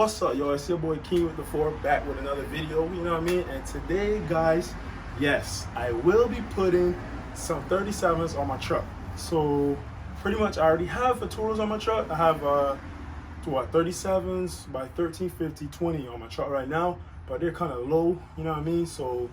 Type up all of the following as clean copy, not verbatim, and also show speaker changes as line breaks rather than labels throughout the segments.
What's up, y'all? It's your boy KEEM with the 4, back with another video, you know what I mean? And today, guys, yes, I will be putting some 37s on my truck. So pretty much I already have Atturos on my truck. I have 37s by 1350 20 on my truck right now, but they're kind of low, you know what I mean? So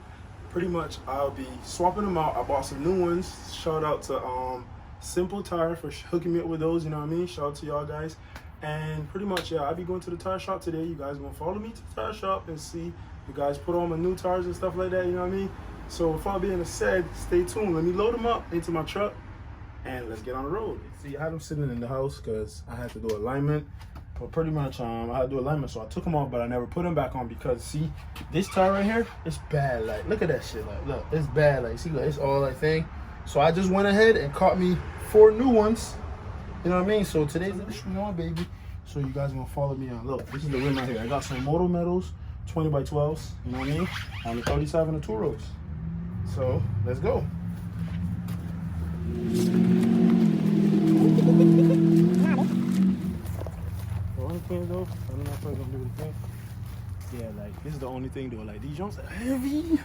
pretty much I'll be swapping them out. I bought some new ones. Shout out to Simple Tire for hooking me up with those, you know what I mean? Shout out to y'all guys. And pretty much, yeah, I'll be going to the tire shop today. You guys gonna follow me to the tire shop and see you guys put on my new tires and stuff like that, you know what I mean? So with all being said, stay tuned. Let me load them up into my truck and let's get on the road. See, I had them sitting in the house because I had to do alignment. But pretty much, I had to do alignment, so I took them off, but I never put them back on because, see, this tire right here, it's bad. Like, look at that shit. Like, look, it's bad. Like, see, like, it's all that thing. So I just went ahead and caught me 4 new ones. You know what I mean? So today's the issue on, baby. So you guys gonna follow me on. Look, this is the rim right here. I got some Moto Metals, 20 by 12s. You know what I mean? On the 37 Atturos. So let's go. The only thing though, I don't know if I'm gonna do the thing. Yeah, like this is the only thing though. Like these joints are heavy.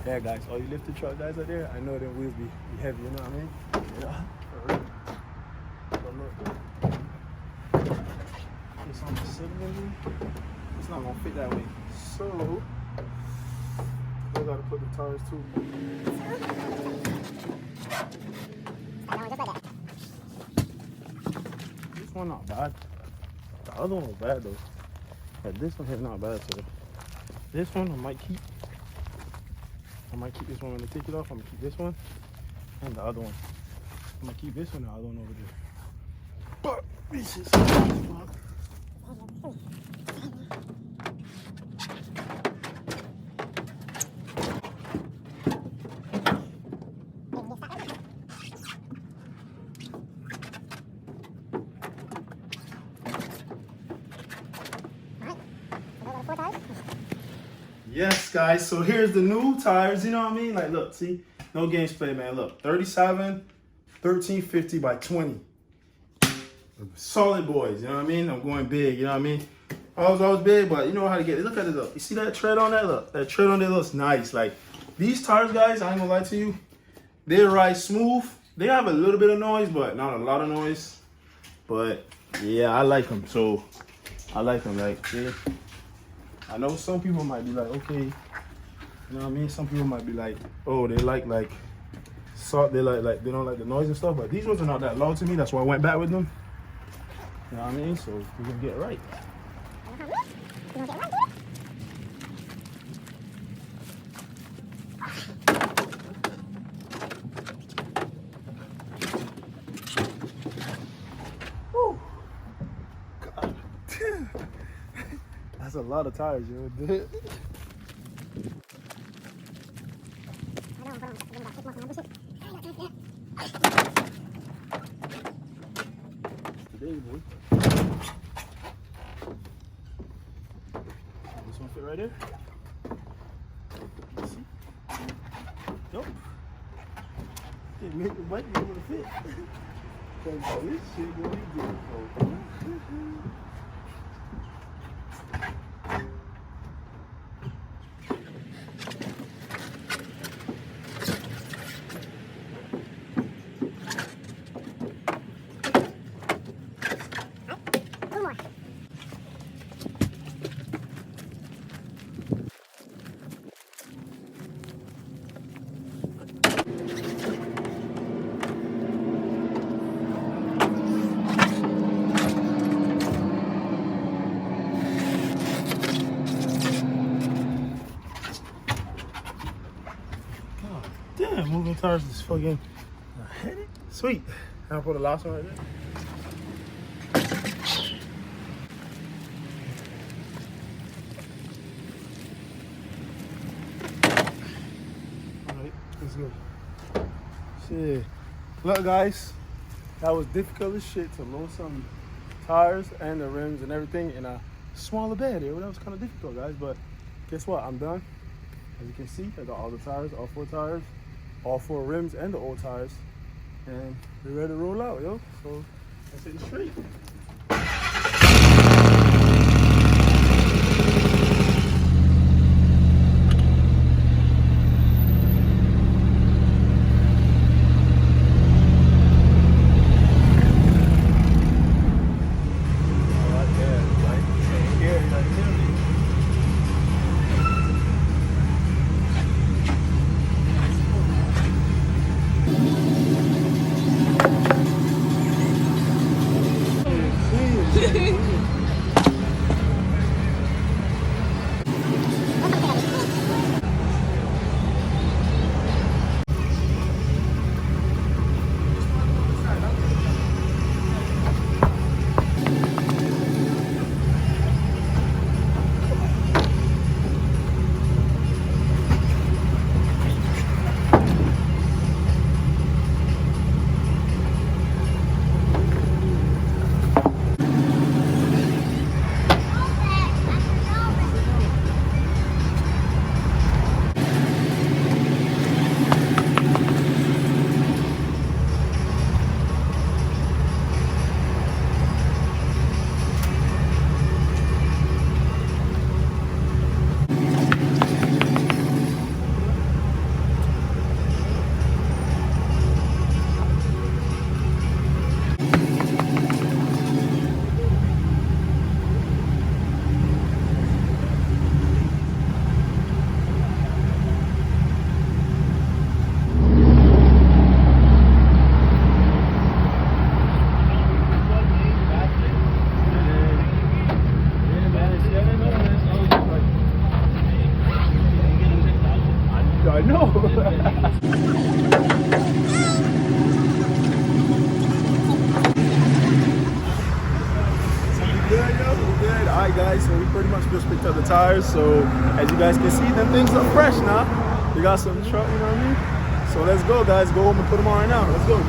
Yeah, guys. All you lift the truck guys out there, I know them wheels be heavy. You know what I mean? Yeah. It's on the cylinder. It's not gonna fit that way. So I gotta put the tires too. This one not bad. The other one was bad though. But this one is not bad. So this one I might keep. This one when I take it off. I'm gonna keep this one and the other one. I'm gonna keep this one and the other one over there. But this is fuck. Yes, guys, so here's the new tires, you know what I mean? Like, look, see, no games played, man. Look, 37, 1350 by 20. Solid boys, you know what I mean? I'm going big, you know what I mean? I was always big, but you know how to get it. Look at it, look. You see that tread on that? Look, that tread on there looks nice. Like, these tires, guys, I ain't gonna lie to you, they ride smooth. They have a little bit of noise, but not a lot of noise. But, yeah, I like them, so I like them, like, yeah. I know some people might be like, okay, you know what I mean? Some people might be like, oh, they like salt, they like they don't like the noise and stuff, but these ones are not that loud to me. That's why I went back with them. You know what I mean? So we're gonna get it right. Woo. God damn. That's a lot of tires, yo. Today's boy. This one fit right there. Let's see. Nope. It made the bike be able to fit. Cause this shit gonna be good. Damn, moving tires is fucking headache. Sweet. I'll put the last one right there. Alright, let's go. Shit. Look, guys, that was difficult as shit to load some tires and the rims and everything in a smaller bed. That was kind of difficult, guys, but guess what? I'm done. As you can see, I got all the tires, all 4 tires, all 4 rims and the old tires, and we're ready to roll out, yo. So let's hit it straight. know. Good, yo, we good. All right, guys, so we pretty much just picked up the tires. So as you guys can see, them things are fresh now. We got some truck, you know what I mean? So let's go, guys. Go home and put them on right now. Let's go.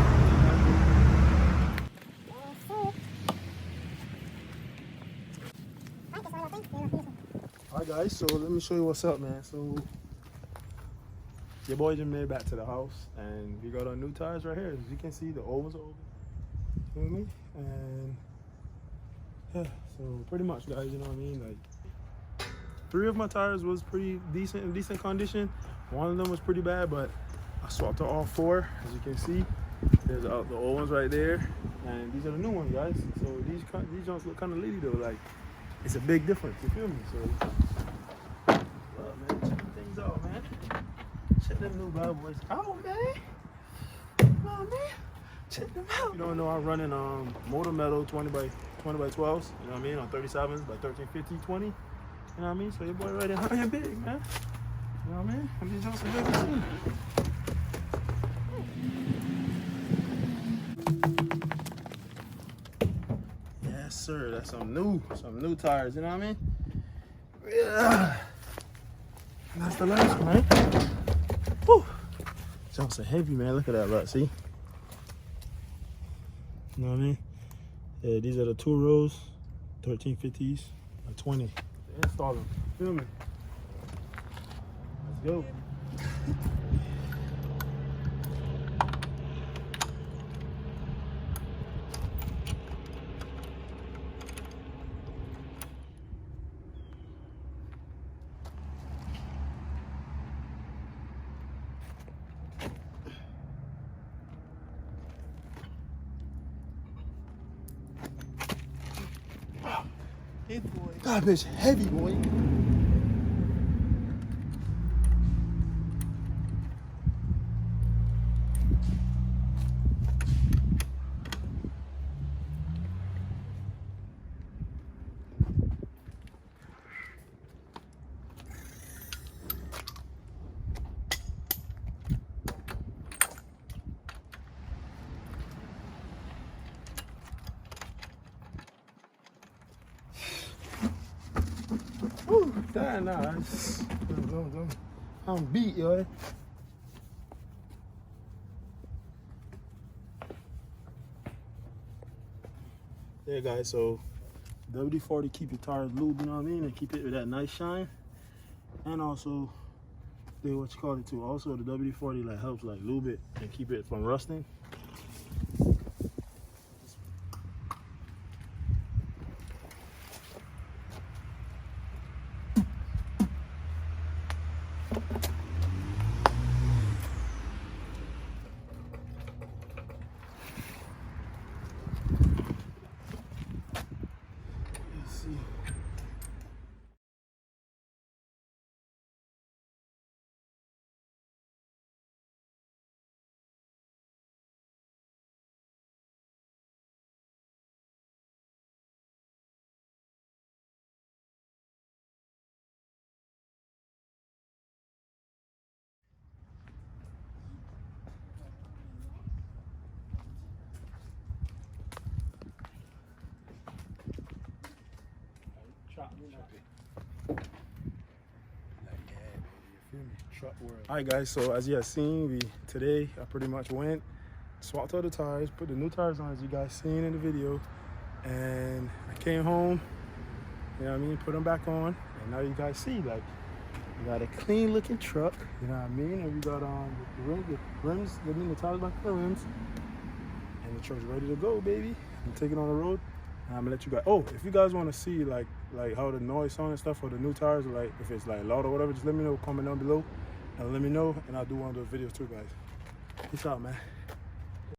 All right, guys, so let me show you what's up, man. So your boy just made it back to the house, and we got our new tires right here. As you can see, the old ones are open. You know what I mean? And yeah, so pretty much, guys, you know what I mean? Like, 3 of my tires was pretty decent, in decent condition. 1 of them was pretty bad, but I swapped out all 4, as you can see. There's the old ones right there, and these are the new ones, guys. So these joints look kind of litty though. Like, it's a big difference. You feel me? So, man, check them things out, man. Check them new bad boys out, man. Come on, man. Check them out. You don't know, I'm running motor metal 20 by 12s. You know what I mean? On 37s by 1350 20. You know what I mean? So your boy right there, high and big, man. You know what I mean? I'm just on some big machine. Yes, sir. That's some new tires. You know what I mean? Yeah. That's the last one, right? Whew. Jumps are heavy, man. Look at that rut, see? You know what I mean? Yeah, these are the Atturos, 1350s, 20. Install them. Feel me? Let's go.
Hey, boy.
God, bitch, heavy, boy. Nah, I'm beat, yo. Yeah, guys, so WD-40 keep your tires lube, you know what I mean, and keep it with that nice shine. And also, what you call it too. Also, the WD-40 like helps like lube it and keep it from rusting. Alright, guys, so as you guys seen, today I pretty much went, swapped out the tires, put the new tires on as you guys seen in the video, and I came home, you know what I mean, put them back on, and now you guys see, like, we got a clean looking truck, you know what I mean, and we got the rims, the tires back on the rims, and the truck's ready to go, baby. I'm taking it on the road. I'm gonna let you guys. Oh, if you guys want to see like how the noise sound and stuff for the new tires, or like if it's like loud or whatever, just let me know. Comment down below, and let me know, and I'll do one of those videos too, guys. Peace out, man.